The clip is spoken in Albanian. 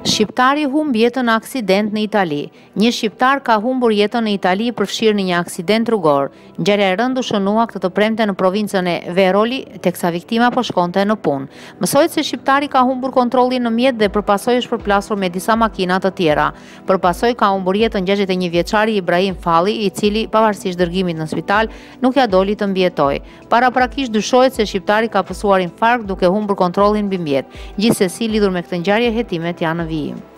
Shqiptari humb jetën në aksident në Itali. Një shqiptar ka humbur jetën në Itali përfshirë në një aksident rrugor. Ngjarja e rëndë u shënua këtë të premte në provincën e Veroli, teksa viktima po shkonte në punë. Mësohet se shqiptari ka humbur kontrollin në mjet dhe përpasoj është përplasur me disa makina të tjera. Përpasoj ka humbur jetën 61 vjeçari Ibrahim Falli, i cili pavarësisht dërgimit në spital nuk ja doli të mbijetojë. Paraprakisht dyshohet se shqiptari ka pësuar infarkt duke humbur kontrollin mbi mjet. Gjithsesi, lidhur me këtë ngjarje, hetimet janë në vijim.